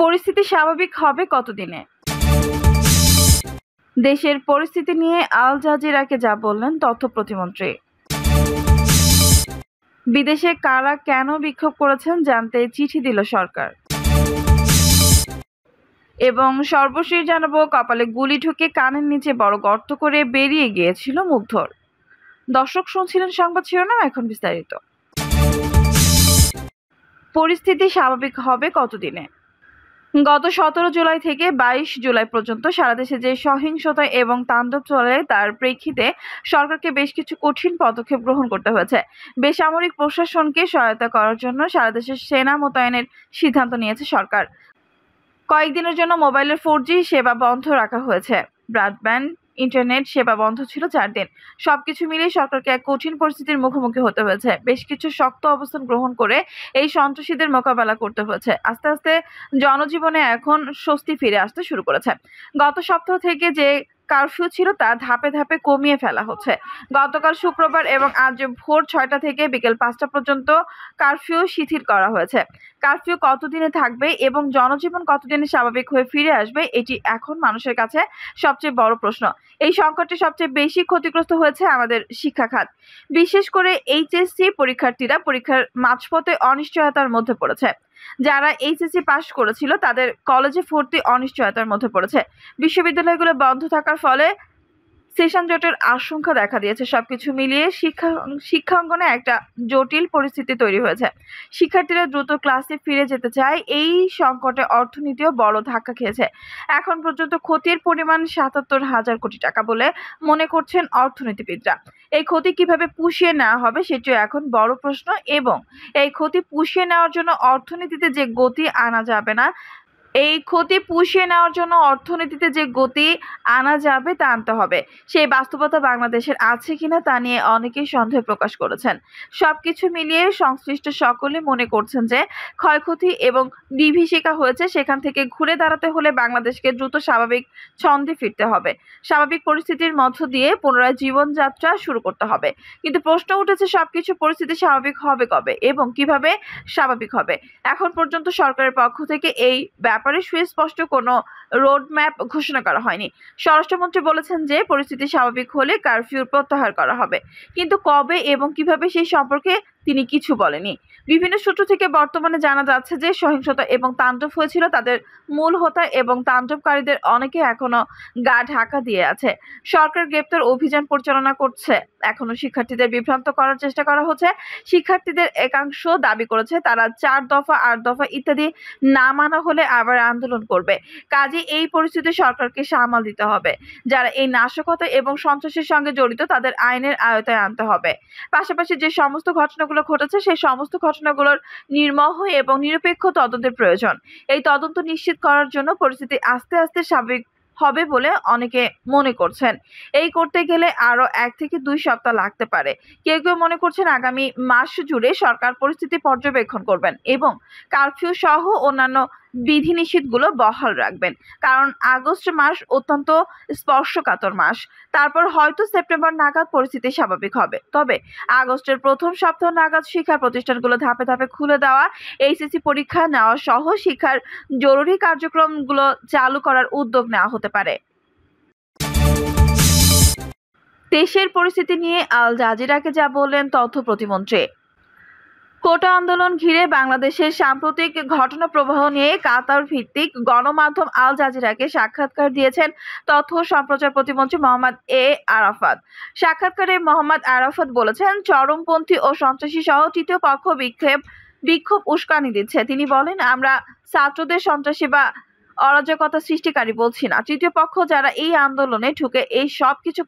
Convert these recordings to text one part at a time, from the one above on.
পরিস্থিতি স্বাভাবিক হবে কতদিনে? দেশের পরিস্থিতি নিয়ে আল জাজিরাকে যা বললেন তথ্য প্রতিমন্ত্রী। বিদেশে কারা কেন বিক্ষোভ করেছেন জানতে চিঠি দিল সরকার। এবং সর্বশেষ জানাবো, কপালে গুলি ঢুকে কানের নিচে বড় গর্ত করে বেরিয়ে গিয়েছিল মুগ্ধর। দর্শক শুনছিলেন সংবাদ শিরোনাম, এখন বিস্তারিত। পরিস্থিতি স্বাভাবিক হবে কতদিনে? গত 17 জুলাই থেকে 22 জুলাই পর্যন্ত সারা দেশে যে সহিংসতা এবং তাণ্ডব চলে তার প্রেক্ষিতে সরকারকে বেশ কিছু কঠিন পদক্ষেপ গ্রহণ করতে হয়েছে। বেসামরিক প্রশাসনকে সহায়তা করার জন্য সারা দেশে সেনা মোতায়েনের সিদ্ধান্ত নিয়েছে সরকার। কয়েকদিনের জন্য মোবাইলের 4G সেবা বন্ধ রাখা হয়েছে। ব্রডব্যান্ড ইন্টারনেট সেবা বন্ধ ছিল 4 দিন। সবকিছু মিলিয়ে সরকারকে এক কঠিন পরিস্থিতির মুখোমুখি হতে হয়েছে। বেশ কিছু শক্ত অবস্থান গ্রহণ করে এই সন্ত্রাসীদের মোকাবেলা করতে হয়েছে। আস্তে আস্তে জনজীবনে এখন স্বস্তি ফিরে আসতে শুরু করেছে। গত সপ্তাহ থেকে যে কারফিউ ছিল তা ধাপে ধাপে কমিয়ে ফেলা হচ্ছে। গতকাল শুক্রবার এবং আজ ভোর 6টা থেকে বিকেল 5টা পর্যন্ত কারফিউ শিথিল করা হয়েছে। কারফিউ কতদিনে থাকবে এবং জনজীবন কতদিনে স্বাভাবিক হয়ে ফিরে আসবে, এটি এখন মানুষের কাছে সবচেয়ে বড় প্রশ্ন। এই সংকটে সবচেয়ে বেশি ক্ষতিগ্রস্ত হয়েছে আমাদের শিক্ষা খাত। বিশেষ করে এইচএসসি পরীক্ষার্থীরা পরীক্ষার মাঝপথে অনিশ্চয়তার মধ্যে পড়েছে। যারা এইচএসসি পাশ করেছিল তাদের কলেজে ভর্তি অনিশ্চয়তার মধ্যে পড়েছে। বিশ্ববিদ্যালয়গুলো বন্ধ থাকার ফলে সেশন জটের আশঙ্কা দেখা দিয়েছে। সবকিছু মিলিয়ে শিক্ষাঙ্গনে একটা জটিল পরিস্থিতি তৈরি হয়েছে। শিক্ষার্থীরা দ্রুত ক্লাসে ফিরে যেতে চায়। এই সংকটে অর্থনীতিও বড় ধাক্কা খেয়েছে। এখন পর্যন্ত ক্ষতির পরিমাণ ৭৭,০০০ কোটি টাকা বলে মনে করছেন অর্থনীতিবিদরা। এই ক্ষতি কিভাবে পুষিয়ে নেওয়া হবে সেটিও এখন বড় প্রশ্ন, এবং এই ক্ষতি পুষিয়ে নেওয়ার জন্য অর্থনীতিতে যে গতি আনা যাবে তা আনতে হবে। সেই বাস্তবতা বাংলাদেশের আছে কিনা তা নিয়ে অনেকেই সন্দেহ প্রকাশ করেছেন। সবকিছু মিলিয়ে সংশ্লিষ্ট সকলে মনে করছেন যে ক্ষয়ক্ষতি এবং বিভীষিকা হয়েছে, সেখান থেকে ঘুরে দাঁড়াতে হলে বাংলাদেশকে দ্রুত স্বাভাবিক ছন্দে ফিরতে হবে। স্বাভাবিক পরিস্থিতির মধ্য দিয়ে পুনরায় জীবনযাত্রা শুরু করতে হবে। কিন্তু প্রশ্ন উঠেছে, সবকিছু পরিস্থিতি স্বাভাবিক হবে কবে এবং কিভাবে স্বাভাবিক হবে? এখন পর্যন্ত সরকারের পক্ষ থেকে এই ব্যাপারে সুস্পষ্ট কোনো রোডম্যাপ ঘোষণা করা হয়নি। স্বরাষ্ট্রমন্ত্রী বলেছেন যে পরিস্থিতি স্বাভাবিক হলে কারফিউ প্রত্যাহার করা হবে, কিন্তু কবে এবং কিভাবে সেই সম্পর্কে তিনি কিছু বলেনি। বিভিন্ন সূত্র থেকে বর্তমানে জানা যাচ্ছে যে সহিংসতা এবং তাণ্ডব হয়েছিল তাদের মূল হোতা এবং তাণ্ডবকারীদের অনেকে এখনো গা ঢাকা দিয়ে আছে। সরকার গ্রেপ্তার অভিযান পরিচালনা করছে। এখনো শিক্ষার্থীদের বিভ্রান্ত করার চেষ্টা করা হচ্ছে। শিক্ষার্থীদের একাংশ দাবি করেছে তারা 4 দফা 8 দফা ইত্যাদি না মানা হলে আবার আন্দোলন করবে। কাজে এই পরিস্থিতি সরকারকে সামাল দিতে হবে। যারা এই নাশকতা এবং সন্ত্রাসের সঙ্গে জড়িত তাদের আইনের আওতায় আনতে হবে। পাশাপাশি যে সমস্ত ঘটনাগুলো ঘটেছে সেই সমস্ত ঘটনাগুলোর নির্মহ এবং নিরপেক্ষ তদন্তের প্রয়োজন। এই তদন্ত নিশ্চিত করার জন্য পরিস্থিতি আস্তে আস্তে স্বাভাবিক হবে বলে অনেকে মনে করছেন। এই করতে গেলে আরো 1 থেকে 2 সপ্তাহ লাগতে পারে। কেউ কেউ মনে করছেন আগামী মাস জুড়ে সরকার পরিস্থিতি পর্যবেক্ষণ করবেন এবং কারফিউ সহ অন্যান্য বিধিনিষেধগুলো বহাল রাখবেন। কারণ আগস্ট মাস অত্যন্ত স্পর্শকাতর মাস। তারপর হয়তো সেপ্টেম্বর নাগাদ পরিস্থিতি স্বাভাবিক হবে। তবে আগস্টের প্রথম সপ্তাহ নাগাদ শিক্ষা প্রতিষ্ঠানগুলো ধাপে ধাপে খুলে দেওয়া, এইচএসসি পরীক্ষা নেওয়া সহ শিক্ষার জরুরি কার্যক্রমগুলো চালু করার উদ্যোগ নেওয়া হতে পারে। দেশের পরিস্থিতি নিয়ে আল জাজিরাকে যা বললেন তথ্য প্রতিমন্ত্রী। কোটা আন্দোলন ঘিরে বাংলাদেশের সাম্প্রতিক ঘটনা প্রবাহ নিয়ে কাতার ভিত্তিক গণমাধ্যম আল জাজিরাকে সাক্ষাৎকার দিয়েছেন তথ্য ও সম্প্রচার প্রতিমন্ত্রী মোহাম্মদ এ আরাফাত। সাক্ষাৎকারে মোহাম্মদ আরাফাত বলেছেন, চরমপন্থী ও সন্ত্রাসী সহ তৃতীয় পক্ষ বিক্ষোভ উস্কানি দিচ্ছে। তিনি বলেন, আমরা ছাত্রদের সন্ত্রাসী বা অরাজকতা সৃষ্টিকারী বলছি না। তৃতীয় পক্ষ যারা এই আন্দোলনে ঢুকে এই সব কিছু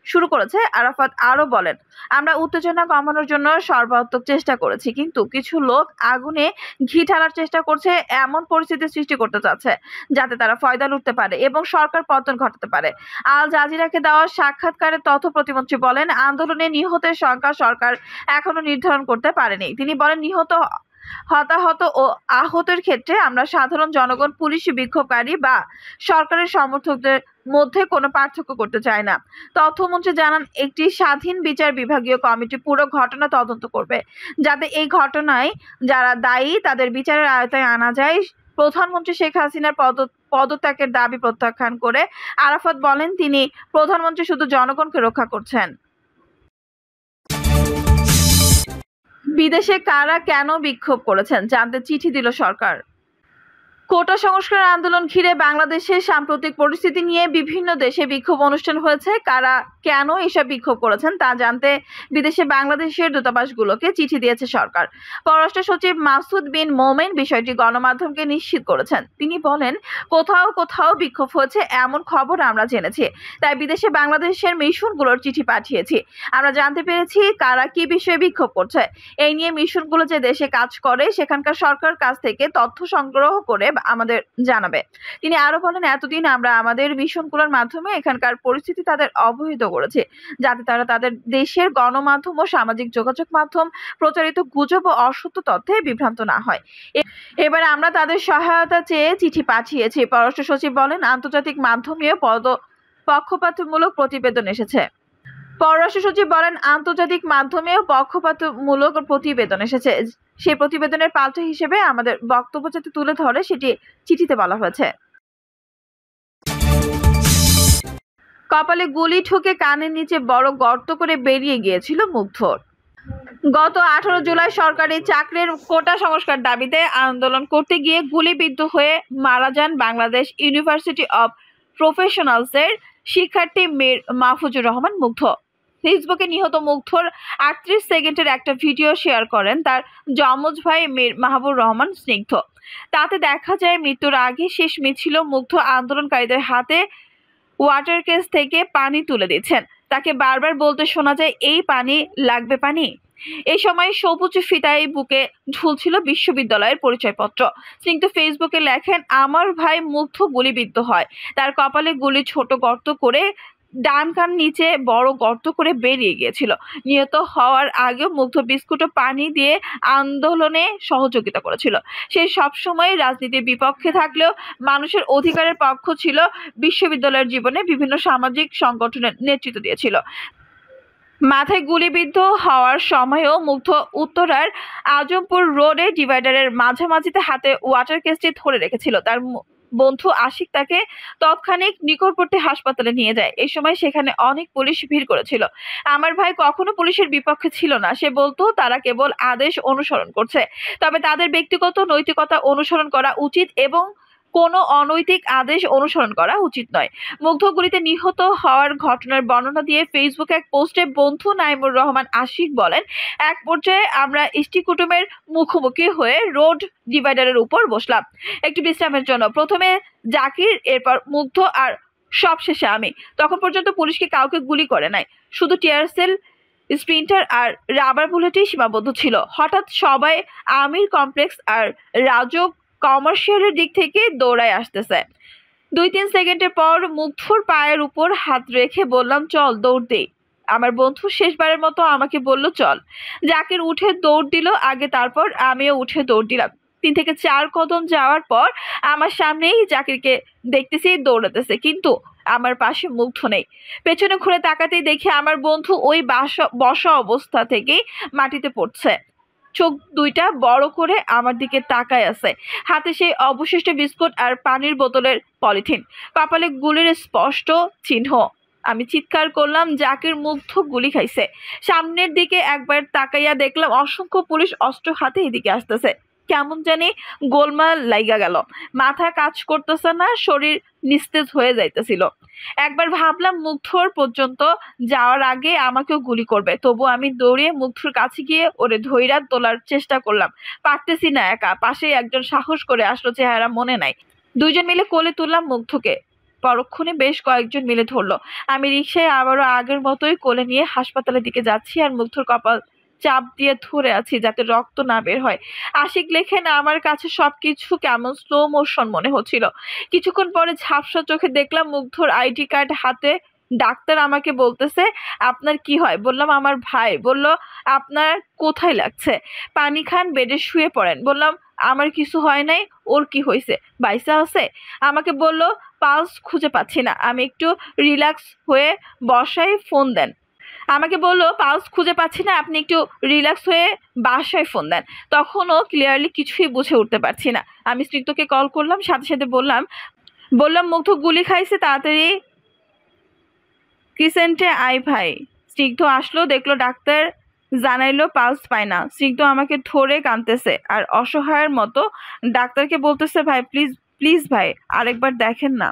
শুরু করেছে। আরাফাত আরো বলেন, আমরা উত্তেজনা কমানোর জন্য সর্বাত্মক চেষ্টা করেছি, কিন্তু কিছু লোক আগুনে ঘি ঢালার চেষ্টা করছে, এমন পরিস্থিতি সৃষ্টি করতে চাচ্ছে যাতে তারা ফয়দা লুটতে পারে এবং সরকার পতন ঘটাতে পারে। আল জাজিরাকে দেওয়া সাক্ষাৎকারে তথ্য প্রতিমন্ত্রী বলেন, আন্দোলনে নিহতের সংখ্যা সরকার এখনো নির্ধারণ করতে পারেনি। তিনি বলেন, নিহত, হতাহত ও আহতের ক্ষেত্রে আমরা সাধারণ জনগণ, পুলিশ, বিক্ষোভকারী বা সরকারের সমর্থকদের মধ্যে কোনো পার্থক্য করতে চায় না। তথ্যমন্ত্রী জানান, একটি স্বাধীন বিচার বিভাগীয় কমিটি পুরো ঘটনা তদন্ত করবে, যাতে এই ঘটনায় যারা দায়ী তাদের বিচারের আওতায় আনা যায়। প্রধানমন্ত্রী শেখ হাসিনার পদত্যাগের দাবি প্রত্যাখ্যান করে আরাফাত বলেন, তিনি প্রধানমন্ত্রী শুধু জনগণকে রক্ষা করছেন। বিদেশে কারা কেন বিক্ষোভ করেছেন জানতে চিঠি দিল সরকার। কোটা সংস্কার আন্দোলন ঘিরে বাংলাদেশের সাম্প্রতিক পরিস্থিতি নিয়ে বিভিন্ন দেশে বিক্ষোভ অনুষ্ঠান হয়েছে। কারা কেন এসব বিক্ষোভ করেছেন তা জানতে বিদেশে বাংলাদেশের দূতাবাসগুলোকে চিঠি দিয়েছে সরকার। পররাষ্ট্র সচিব মাসুদ বিন মোমেন বিষয়টি গণমাধ্যমকে নিশ্চিত করেছেন। তিনি বলেন, কোথাও কোথাও বিক্ষোভ হয়েছে এমন খবর আমরা জেনেছি, তাই বিদেশে বাংলাদেশের মিশনগুলোর চিঠি পাঠিয়েছি। আমরা জানতে পেরেছি কারা কি বিষয়ে বিক্ষোভ করছে। এই নিয়ে মিশনগুলো যে দেশে কাজ করে সেখানকার সরকার কাছ থেকে তথ্য সংগ্রহ করে আমাদের জানাবে। তিনি আরো বলেন, এতদিন আমরা আমাদের মিশনগুলোর মাধ্যমে এখানকার পরিস্থিতি তাদের অবহিত করেছি, যাতে তারা তাদের দেশের গণমাধ্যম ও সামাজিক যোগাযোগ মাধ্যম প্রচারিত গুজব ও অসত্য তথ্যে বিভ্রান্ত না হয়। এবার আমরা তাদের সহায়তা চেয়ে চিঠি পাঠিয়েছি। পররাষ্ট্র সচিব বলেন, আন্তর্জাতিক মাধ্যমেও পক্ষপাতমূলক প্রতিবেদন এসেছে। পররাষ্ট্র সচিব বলেন, আন্তর্জাতিক মাধ্যমেও পক্ষপাতমূলক প্রতিবেদন এসেছে। সেই প্রতিবেদনের পাল্টা হিসেবে আমাদের বক্তব্য যাতে তুলে ধরে সেটি চিঠিতে বলা হয়েছে। কপালে গুলি ঠুকে কানের নিচে বড় গর্ত করে বেরিয়ে গিয়েছিল মুগ্ধর। গত 18 জুলাই সরকারি চাকরির কোটা সংস্কার দাবিতে আন্দোলন করতে গিয়ে গুলিবিদ্ধ হয়ে মারা যান বাংলাদেশ ইউনিভার্সিটি অব প্রফেশনালসের শিক্ষার্থী মীর মাহফুজুর রহমান মুগ্ধ। ফেসবুকে নিহত মুগ্ধর 38 সেকেন্ডের একটা ভিডিও শেয়ার করেন তার যমজ ভাই মীর মাহবুর রহমান স্নিগ্ধ। তাতে দেখা যায় মৃত্যুর আগে শেষ মিছিল মুগ্ধ আন্দোলনকারীদের হাতে ওয়াটার কেস থেকে পানি তুলে দিচ্ছেন। তাকে বারবার বলতে শোনা যায়, এই পানি লাগবে পানি। এই সময় সবুজ ফিতায় বুকে ঝুলছিল বিশ্ববিদ্যালয়ের পরিচয়পত্র। স্নিগ্ধ ফেসবুকে লেখেন, আমার ভাই মুগ্ধ গুলিবিদ্ধ হয়, তার কপালে গুলি ছোট গর্ত করে ডান কান নিচে বড় গর্ত করে বেরিয়ে গিয়েছিল। নিহত হওয়ার আগেও মুগ্ধ বিস্কুট ও পানি দিয়ে আন্দোলনে সহযোগিতা করেছিল। সে সবসময় রাজনীতির বিপক্ষে থাকলেও মানুষের অধিকারের পক্ষ ছিল। বিশ্ববিদ্যালয়ের জীবনে বিভিন্ন সামাজিক সংগঠনের নেতৃত্ব দিয়েছিল। মাথায় গুলিবিদ্ধ হওয়ার সময়ও মুগ্ধ উত্তরার আজমপুর রোডে ডিভাইডারের মাঝামাঝিতে হাতে ওয়াটার কেসটি ধরে রেখেছিল। তার বন্ধু আশিক তাকে তৎক্ষণিক নিকটবর্তী হাসপাতালে নিয়ে যায়। এই সময় সেখানে অনেক পুলিশ ভিড় করেছিল। আমার ভাই কখনো পুলিশের বিপক্ষে ছিল না। সে বলতো তারা কেবল আদেশ অনুসরণ করছে, তবে তাদের ব্যক্তিগত নৈতিকতা অনুসরণ করা উচিত এবং কোনো অনৈতিক আদেশ অনুসরণ করা উচিত নয়। মুগ্ধ গুলিতে নিহত হওয়ার ঘটনার বর্ণনা দিয়ে ফেসবুকে এক পোস্টে বন্ধু নাইমুর রহমান আশিক বলেন, এক পর্যায়ে আমরা ইষ্টি কুটুমের মুখোমুখি হয়ে রোড ডিভাইডারের উপর বসলাম একটি বিশ্রামের জন্য। প্রথমে জাকির, এরপর মুগ্ধ আর সবশেষে আমি। তখন পর্যন্ত পুলিশকে কাউকে গুলি করে নাই, শুধু টিয়ার সেল, স্প্রিন্টার আর রাবার বুলেটেই সীমাবদ্ধ ছিল। হঠাৎ সবাই আমির কমপ্লেক্স আর রাজক কমার্শিয়ালের দিক থেকে দৌড়ায় আসতেছে। 2-3 সেকেন্ডের পর মুগ্ধর পায়ের উপর হাত রেখে বললাম, চল দৌড় দেই। আমার বন্ধু শেষবারের মতো আমাকে বলল চল। জাকির উঠে দৌড় দিল আগে, তারপর আমিও উঠে দৌড় দিলাম। 3 থেকে 4 কদম যাওয়ার পর আমার সামনেই জাকিরকে দেখতেছি দৌড়াতেছে, কিন্তু আমার পাশে মুগ্ধ নেই। পেছনে ঘুরে তাকাতেই দেখি আমার বন্ধু ওই বসা অবস্থা থেকেই মাটিতে পড়ছে। চোখ দুইটা বড় করে আমার দিকে তাকায় আছে। হাতে সেই অবশিষ্ট বিস্কুট আর পানির বোতলের পলিথিন, কপালে গুলির স্পষ্ট চিহ্ন। আমি চিৎকার করলাম, জাকির মুগ্ধ গুলি খাইছে। সামনের দিকে একবার তাকাইয়া দেখলাম অসংখ্য পুলিশ অস্ত্র হাতে এদিকে আসতেছে। কেমন জানি গোলমাল লাইগা গেল। মাথা কাজ করতেছে না, শরীর নিস্তেজ হয়ে যাইতেছিল। একবার ভাবলাম মুগ্ধর পর্যন্ত যাওয়ার আগে আমাকেও গুলি করবে, তবু আমি দৌড়িয়ে মুগ্ধর কাছে গিয়ে ওরে ধইরা তোলার চেষ্টা করলাম। পারতেছি না একা। পাশেই একজন সাহস করে আসলো, চেহারা মনে নাই। 2 জন মিলে কোলে তুললাম মুগ্ধকে। পরক্ষণে বেশ কয়েকজন মিলে ধরলো। আমি রিকশায় আবারও আগের মতোই কোলে নিয়ে হাসপাতালের দিকে যাচ্ছি আর মুগ্ধর কপাল চাপ দিয়ে ধরে আছি যাতে রক্ত না বের হয়। আশিক লেখেন, আমার কাছে সবকিছু কেমন স্লো মোশন মনে হচ্ছিল। কিছুক্ষণ পরে ঝাপসা চোখে দেখলাম মুগ্ধর আইডি কার্ড হাতে। ডাক্তার আমাকে বলতেছে, আপনার কি হয়? বললাম, আমার ভাই। বলল, আপনার কোথায় লাগছে? পানি খান, বেডে শুয়ে পড়েন। বললাম, আমার কিছু হয় নাই, ওর কি হয়েছে? বাইসা আছে? আমাকে বলল, পালস খুঁজে পাচ্ছি না। আমি একটু রিল্যাক্স হয়ে বসায় ফোন দেন। আমাকে বলল পালস খুঁজে পাচ্ছি না, আপনি একটু রিল্যাক্স হয়ে বাসায় ফোন দেন। তখনও ক্লিয়ারলি কিছুই বুঝে উঠতে পারছি না। আমি স্নিগ্ধকে কল করলাম, সাথে সাথে বললাম মুগ্ধ গুলি খাইছে, তাড়াতাড়ি ক্রিসেন্টে আয় ভাই। স্নিগ্ধ আসলো, দেখলো ডাক্তার, জানাইলো পালস পায় না। স্নিগ্ধ আমাকে ধরে কাঁদতেছে আর অসহায়ের মতো ডাক্তারকে বলতেছে ভাই প্লিজ প্লিজ ভাই আরেকবার দেখেন না।